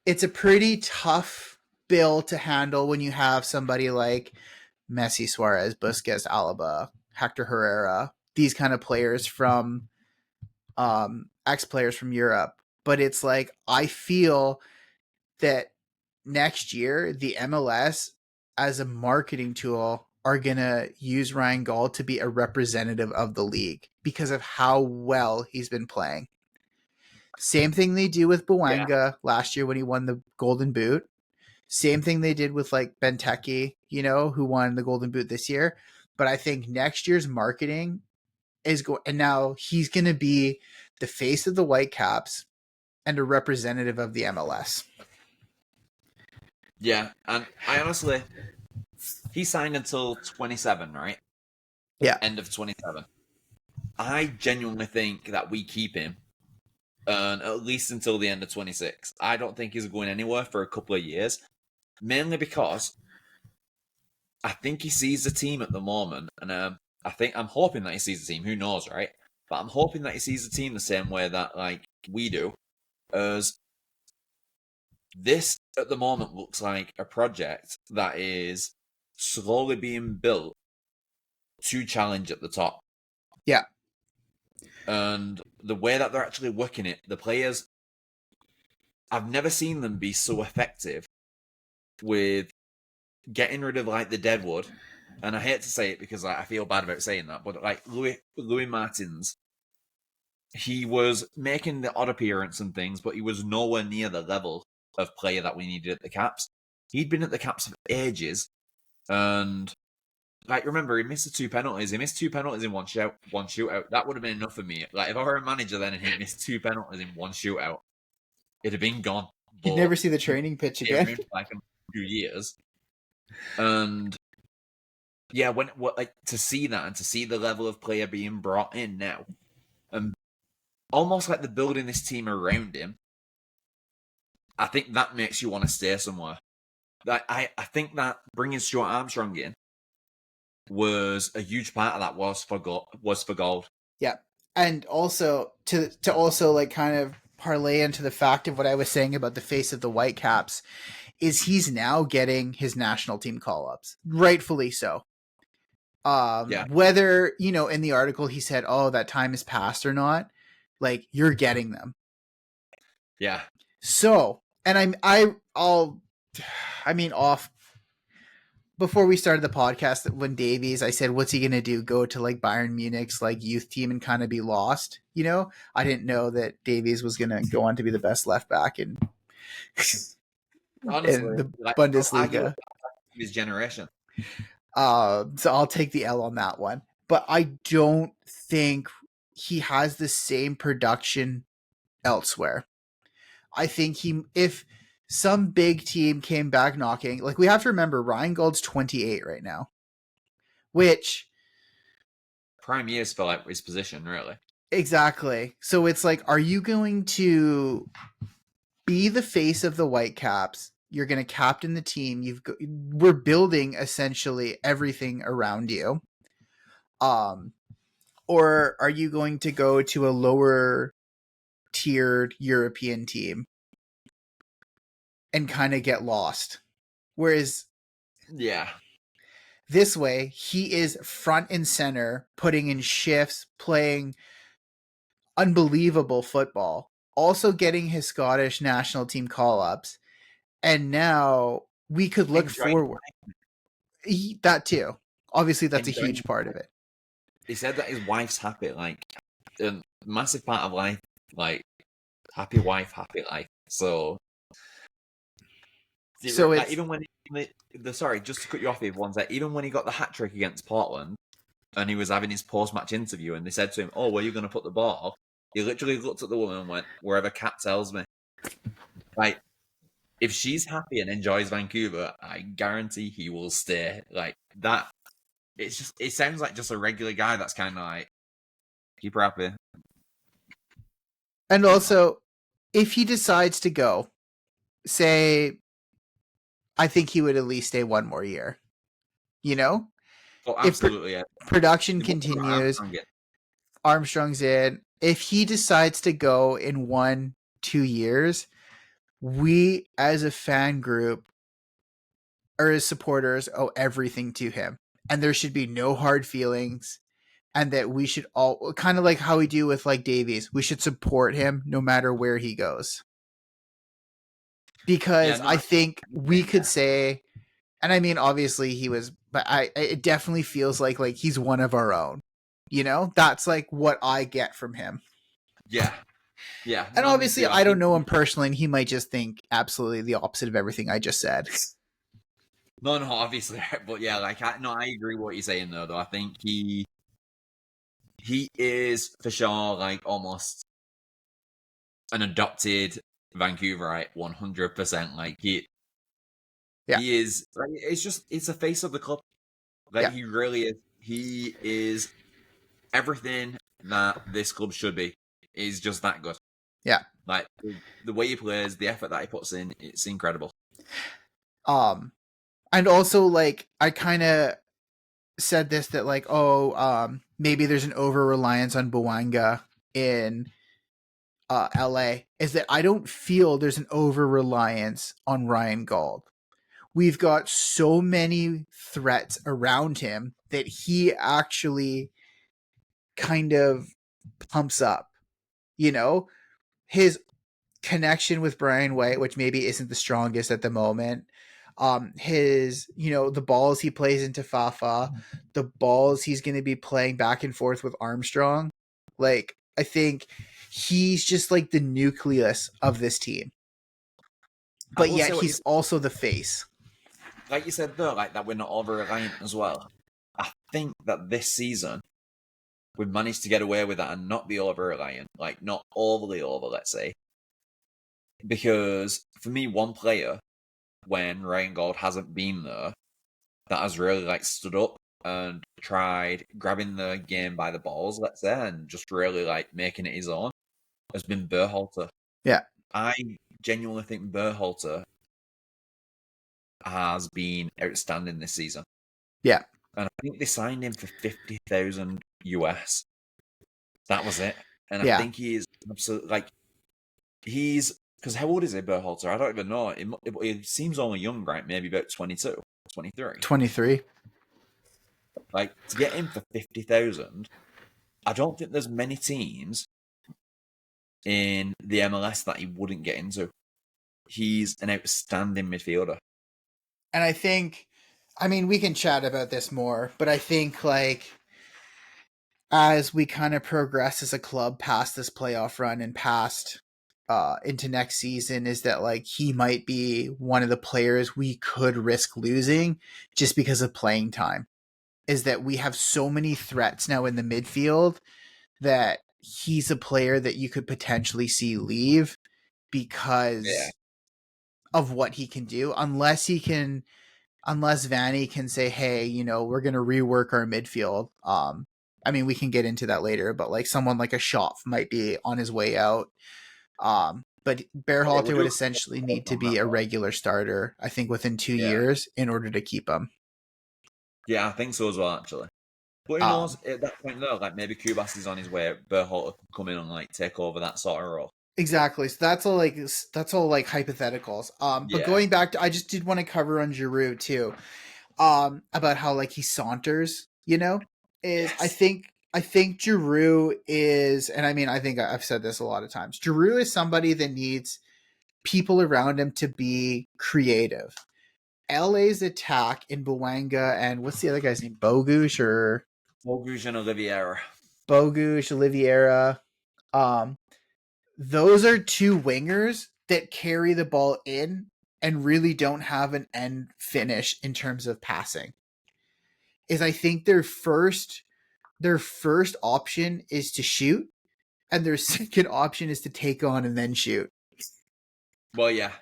it's a pretty tough bill to handle when you have somebody like Messi, Suarez, Busquets, Alaba, Hector Herrera, these kind of players from ex players from Europe. But it's like I feel that next year the MLS as a marketing tool are gonna use Ryan Gauld to be a representative of the league because of how well he's been playing. Same thing they do with Boanga last year when he won the Golden Boot. Same thing they did with like Benteke, who won the Golden Boot this year. But I think next year's marketing is going, and now he's going to be the face of the Whitecaps and a representative of the MLS. Yeah, and I honestly, he signed until 27, right? Yeah. End of 27. I genuinely think that we keep him at least until the end of 26. I don't think he's going anywhere for a couple of years, mainly because I think he sees the team at the moment, and I'm hoping that he sees the team. Who knows, right? But I'm hoping that he sees the team the same way that like we do, as this at the moment looks like a project that is slowly being built to challenge at the top. Yeah. And the way that they're actually working it, the players, I've never seen them be so effective with getting rid of like the deadwood. And I hate to say it because I feel bad about saying that, but like Louis Martins, he was making the odd appearance and things, but he was nowhere near the level of player that we needed at the Caps. He'd been at the Caps for ages, and like remember, he missed the 2 penalties. He missed 2 penalties in one shootout. That would have been enough for me. Like if I were a manager then and he missed 2 penalties in one shootout, it'd have been gone. You'd never see the training pitch again. For like a few years, and yeah, like to see that and to see the level of player being brought in now, and almost like they're building this team around him. I think that makes you want to stay somewhere. I think that bringing Stuart Armstrong in was a huge part of that. Was for Gauld. Yeah, and also to also like kind of parlay into the fact of what I was saying about the face of the Whitecaps is he's now getting his national team call-ups, rightfully so. Whether in the article he said, "Oh, that time has passed" or not, like you're getting them. Yeah. So, and off before we started the podcast, when Davies, I said, "What's he gonna do? Go to like Bayern Munich's like youth team and kind of be lost?" I didn't know that Davies was gonna go on to be the best left back in the Bundesliga. His generation. So I'll take the L on that one. But I don't think he has the same production elsewhere. I think if some big team came back knocking, like we have to remember Ryan Gould's 28 right now, which prime years for like his position, really. Exactly. So it's like, are you going to be the face of the Whitecaps? You're going to captain the team. We're building essentially everything around you. Or are you going to go to a lower tiered European team and kind of get lost? Whereas, this way he is front and center, putting in shifts, playing unbelievable football, also getting his Scottish national team call-ups. And now we could look forward. That too. Obviously, that's a huge part of it. He said that his wife's happy, like a massive part of life, like happy wife, happy life. So like, even when sorry, just to cut you off here one sec, even when he got the hat trick against Portland and he was having his post-match interview and they said to him, "Oh, where are you going to put the ball?" He literally looked at the woman and went, "Wherever Cat tells me." Like, if she's happy and enjoys Vancouver, I guarantee he will stay. Like that. It sounds like just a regular guy that's kind of like, keep her happy. And also, if he decides to go, say, I think he would at least stay one more year. Oh, absolutely. If production continues, Armstrong's in, if he decides to go in 1-2 years, we as a fan group or as supporters owe everything to him. And there should be no hard feelings. And that we should all, kind of like how we do with like Davies, we should support him no matter where he goes. Because I think we could say, and I mean, obviously he was, but it definitely feels like he's one of our own. You know, that's like what I get from him. Yeah. And obviously, I don't know him personally, and he might just think absolutely the opposite of everything I just said. No, obviously, but yeah, I agree with what you're saying though. I think he is for sure like almost an adopted Vancouverite, 100%. Like he is. Like, it's a face of the club. Like he really is. He is everything that this club should be. Is just that good. Yeah, like the way he plays, the effort that he puts in, it's incredible. And also like I kind of said this that like maybe there's an over reliance on Bouanga in LA, is that I don't feel there's an over reliance on Ryan Gauld. We've got so many threats around him that he actually kind of pumps up, you know, his connection with Brian White, which maybe isn't the strongest at the moment. His, the balls he plays into Fafa, the balls he's going to be playing back and forth with Armstrong. Like, I think he's just like the nucleus of this team. But yet he's also the face. Like you said though, like that we're not over-reliant as well. I think that this season we've managed to get away with that and not be over-reliant, like not overly over, let's say. Because for me, one player, when Ryan Gauld hasn't been there, that has really like stood up and tried grabbing the game by the balls, let's say, and just really like making it his own, has been Berhalter. Yeah. I genuinely think Berhalter has been outstanding this season. Yeah. And I think they signed him for $50,000 US. That was it. And I think he is absolutely like, because how old is he, Berhalter? I don't even know. It seems only young, right? Maybe about 22, 23. 23. Like, to get him for 50,000, I don't think there's many teams in the MLS that he wouldn't get into. He's an outstanding midfielder. And I think, I mean, we can chat about this more, but I think like as we kind of progress as a club past this playoff run and past into next season, is that like he might be one of the players we could risk losing just because of playing time. Is that we have so many threats now in the midfield that he's a player that you could potentially see leave because of what he can do, unless Vanny can say, hey, we're going to rework our midfield. I mean, we can get into that later, but like someone like a Schopf might be on his way out. But Berhalter would essentially need to be a regular starter, I think, within 2 years in order to keep him. Yeah, I think so as well, actually. But who knows, at that point though, like maybe Kubas is on his way, Berhalter could come in and like take over that sort of role. Exactly. So that's all like hypotheticals. But going back to, I just did want to cover on Giroud too. About how like he saunters, I think Giroud is, and I mean, I think I've said this a lot of times. Giroud is somebody that needs people around him to be creative. LA's attack in Bouanga and what's the other guy's name? Bogusz and Oliveira. Those are two wingers that carry the ball in and really don't have an end finish in terms of passing. I think their first option is to shoot, and their second option is to take on and then shoot. Well, yeah.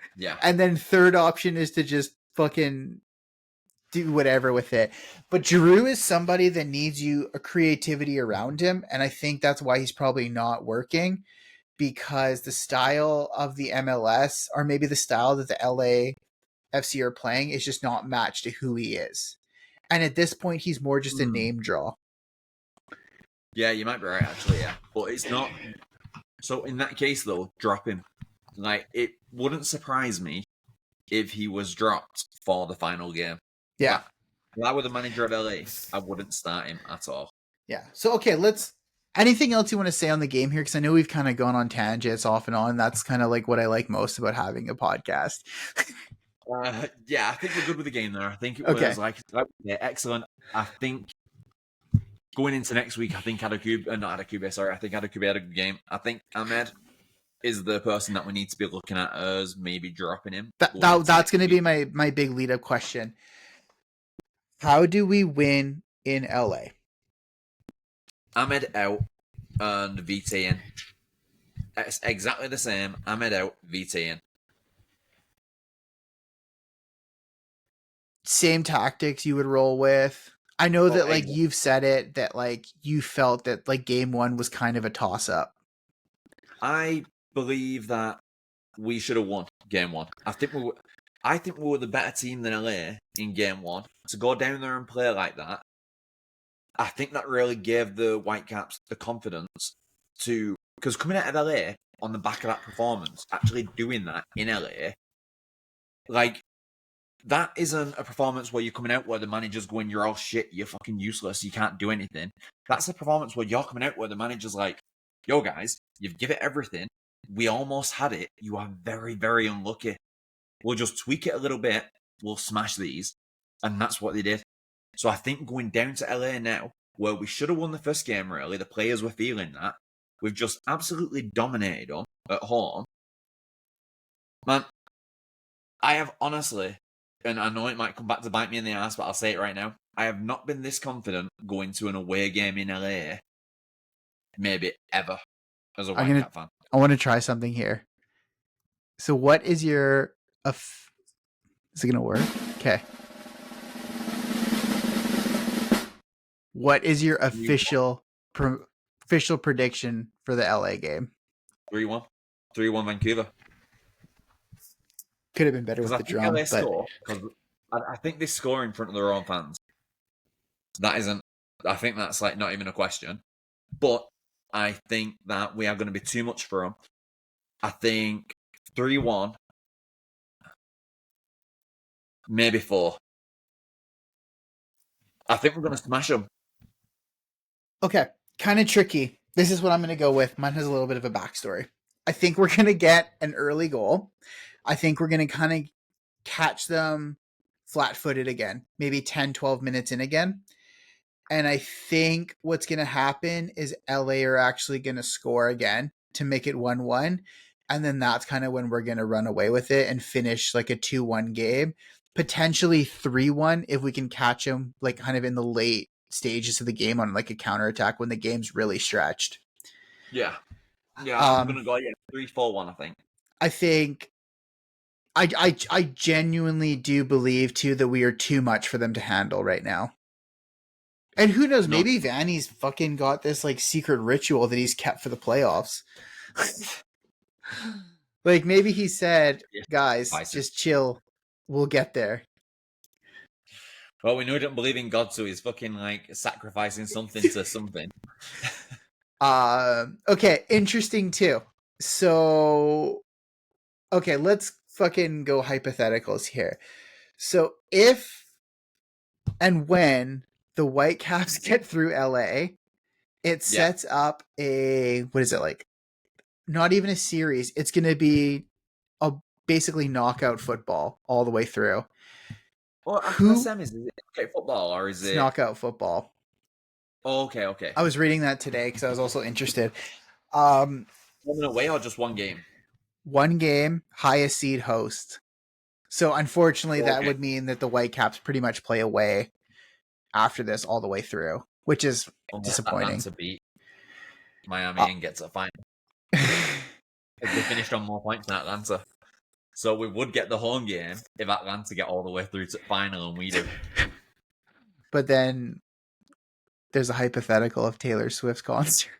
And then third option is to just fucking do whatever with it. But Giroud is somebody that needs a creativity around him, and I think that's why he's probably not working, because the style of the MLS, or maybe the style that the LAFC are playing, is just not matched to who he is. And at this point, he's more just a name draw. Yeah, you might be right, actually, yeah. But it's not. So in that case, though, drop him. Like, it wouldn't surprise me if he was dropped for the final game. Yeah. If I were the manager of LA, I wouldn't start him at all. Yeah. So, okay, anything else you want to say on the game here? Because I know we've kind of gone on tangents off and on. That's kind of like what I like most about having a podcast. Yeah, I think we're good with the game there. I think it Okay. was excellent. I think going into next week, I think Adekube had a good game. I think Ahmed is the person that we need to be looking at as maybe dropping him. That's going to be my big lead up question. How do we win in LA? Ahmed out and VT in. It's exactly the same. Ahmed out, VT in. Same tactics you would roll with. I know that like you've said it that like you felt that like game one was kind of a toss up. I believe that we should have won game one. I think we were the better team than LA in game one. To go down there and play like that, I think that really gave the Whitecaps the confidence to, because coming out of LA on the back of that performance, actually doing that in LA, like, that isn't a performance where you're coming out where the manager's going, you're all shit, you're fucking useless, you can't do anything. That's a performance where you're coming out where the manager's like, yo guys, you've given it everything, we almost had it, you are very, very unlucky. We'll just tweak it a little bit, we'll smash these. And that's what they did. So I think going down to LA now, where we should have won the first game really, the players were feeling that, we've just absolutely dominated them at home. Man, I have honestly, and I know it might come back to bite me in the ass, but I'll say it right now, I have not been this confident going to an away game in LA, maybe ever, as a Whitecap fan. I want to try something here. So what is your... is it going to work? Okay. What is your official prediction for the LA game? 3-1. 3-1 Vancouver. Could have been better with the drum. But score, I think they score in front of their own fans. I think that's like not even a question. But I think that we are going to be too much for them. I think 3-1, maybe 4. I think we're going to smash them. Okay, kind of tricky. This is what I'm going to go with. Mine has a little bit of a backstory. I think we're going to get an early goal. I think we're going to kind of catch them flat-footed again, maybe 10, 12 minutes in again. And I think what's going to happen is LA are actually going to score again to make it 1-1. And then that's kind of when we're going to run away with it and finish like a 2-1 game, potentially 3-1 if we can catch them like kind of in the late stages of the game on like a counterattack when the game's really stretched. Yeah. Yeah, I'm going to go 3-4-1, I think. I think I genuinely do believe too that we are too much for them to handle right now. And who knows, maybe Vanny's fucking got this like secret ritual that he's kept for the playoffs. Like maybe he said, guys, just chill. We'll get there. Well, we know he doesn't believe in God, so he's fucking like sacrificing something to something. Okay, interesting too. So, okay, let's fucking go hypotheticals here. So if and when the Whitecaps get through LA, it sets up a, what is it like? Not even a series. It's going to be a basically knockout football all the way through. Well, after the semis, is it football or is it knockout football? Oh, okay. I was reading that today because I was also interested. One away or just one game? One game, highest seed host. So unfortunately, that would mean that the Whitecaps pretty much play away after this all the way through, which is disappointing. To beat Miami and get to the final. If they finished on more points than Atlanta. So we would get the home game if Atlanta get all the way through to the final and we do. But then there's a hypothetical of Taylor Swift's concert.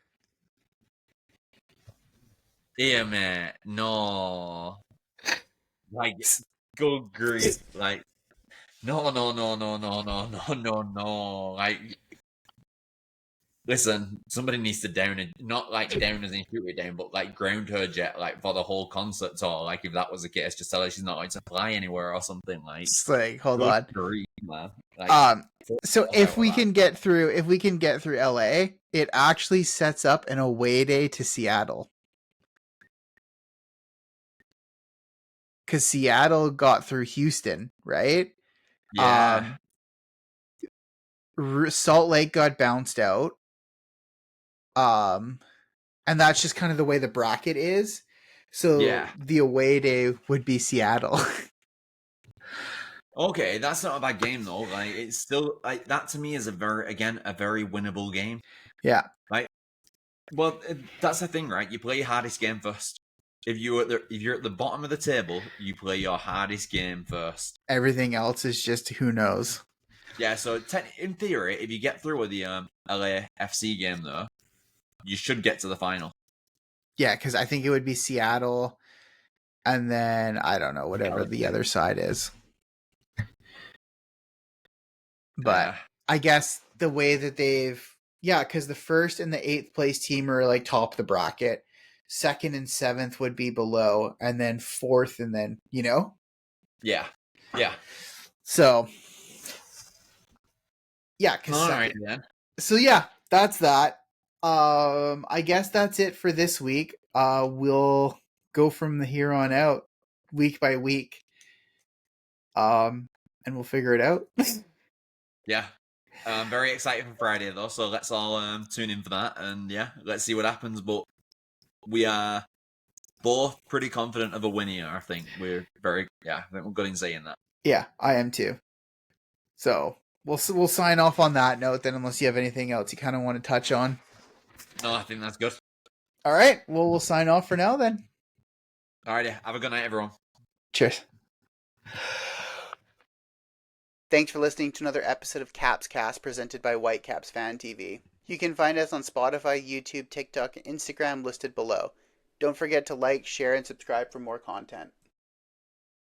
Yeah, man. No. Like, good grief. Like, no. Like, Listen, somebody needs to down it, not like down as in shoot it down, but like ground her jet, like for the whole concert tour. Like if that was the case, just tell her she's not going to fly anywhere or something. Like, It's like, hold good on. grief, man. Like, So if we can get through LA, it actually sets up an away day to Seattle. Because Seattle got through Houston, right? yeah, Salt Lake got bounced out. And that's just kind of the way the bracket is. So yeah. the away day would be Seattle. Okay, that's not a bad game though. Like, it's still like that to me is a very winnable game. Yeah. Right. Well, that's the thing, right? You play your hardest game first. If you're at the bottom of the table, you play your hardest game first. Everything else is just who knows. Yeah. So in theory, if you get through with the LAFC game, though, you should get to the final. Yeah, because I think it would be Seattle, and then I don't know whatever the other side is. But I guess the way that because the first and the 8th place team are like top of the bracket. 2nd and 7th would be below, and then 4th, and then Yeah. So yeah, all right, then. So yeah, that's that. I guess that's it for this week. We'll go from here on out, week by week. And we'll figure it out. Yeah. I'm very excited for Friday though, so let's all tune in for that, and yeah, let's see what happens. But we are both pretty confident of a win here. I think we're I think we're good in saying that. Yeah, I am too. So we'll sign off on that note then, unless you have anything else you kind of want to touch on. No, I think that's good. All right. Well, we'll sign off for now then. All right. Have a good night, everyone. Cheers. Thanks for listening to another episode of Caps Cast presented by Whitecaps Fan TV. You can find us on Spotify, YouTube, TikTok, and Instagram listed below. Don't forget to like, share, and subscribe for more content.